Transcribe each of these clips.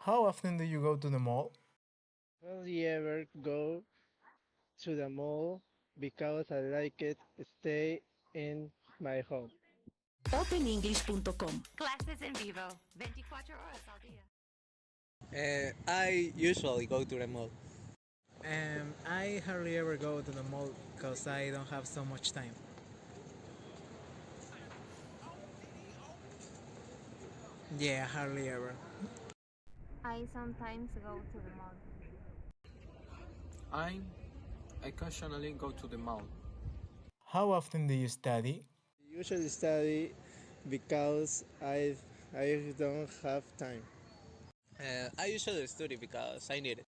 How often do you go to the mall? Will you ever go to the mall because I like it stay in my home? OpenEnglish.com. Clases en vivo, 24 horas al día. I usually go to the mall. I hardly ever go to the mall because I don't have so much time. Yeah, hardly ever. I sometimes go to the mall. I occasionally go to the mall. How often do you study? I usually study because I don't have time. I usually study because I need it.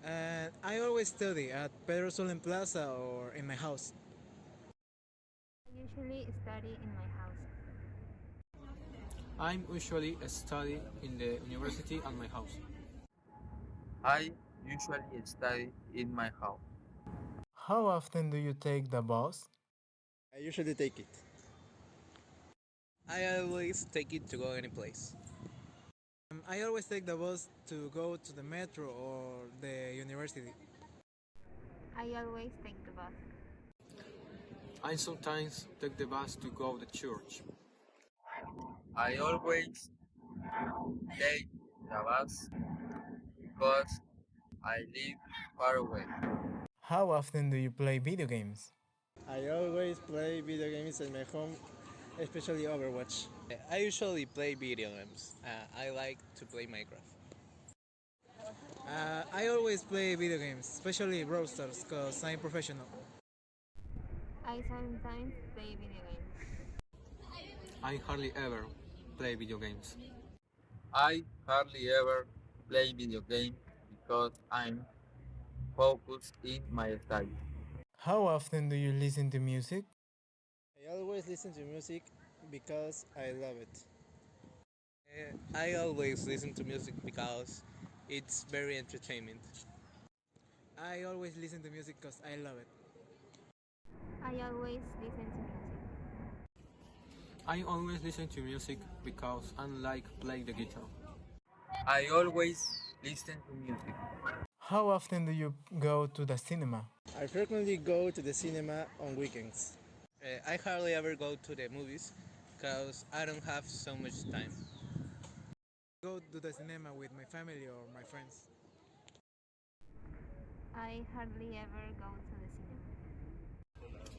And I always study at Pedro Solen Plaza or in my house. I usually study in my house. I usually study in the university at my house. I usually study in my house. How often do you take the bus? I usually take it. I always take it to go any place. I always take the bus to go to the metro or the university. I always take the bus. I sometimes take the bus to go to church. I always take the bus because I live far away. How often do you play video games? I always play video games in my home, especially Overwatch. I usually play video games. I like to play Minecraft. I always play video games, especially Brawl Stars, because I'm professional. I sometimes play video games. I hardly ever play video games. I hardly ever play video games because I'm focused in my study. How often do you listen to music? I always listen to music because I love it. I always listen to music because it's very entertainment. I always listen to music because I love it. I always listen to music. I always listen to music because I like playing the guitar. I always listen to music. How often do you go to the cinema? I frequently go to the cinema on weekends. I hardly ever go to the movies because I don't have so much time. Go to the cinema with my family or my friends. I hardly ever go to the cinema.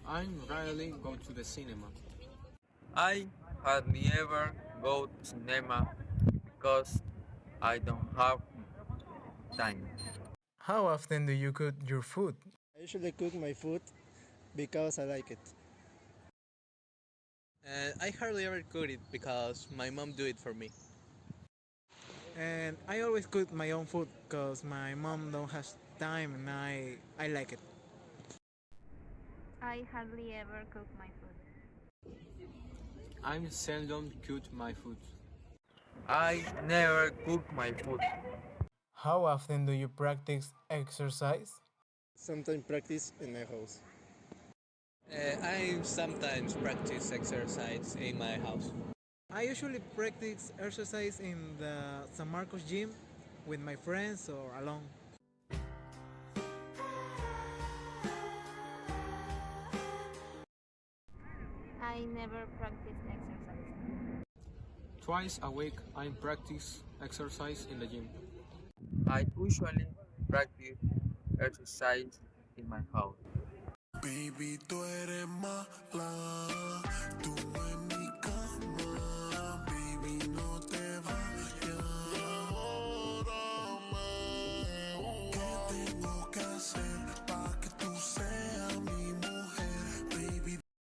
I rarely go to the cinema. I hardly ever go to cinema because I don't have time. How often do you cook your food? I usually cook my food because I like it. I hardly ever cook it because my mom do it for me. And I always cook my own food because my mom don't have time and I like it. I hardly ever cook my food. I seldom cook my food. I never cook my food. How often do you practice exercise? Sometimes practice in my house. I sometimes practice exercise in my house. I usually practice exercise in the San Marcos gym with my friends or alone. I never practice exercise. Twice a week I practice exercise in the gym. I usually practice exercise in my house. Baby, tú eres mala, tú en mi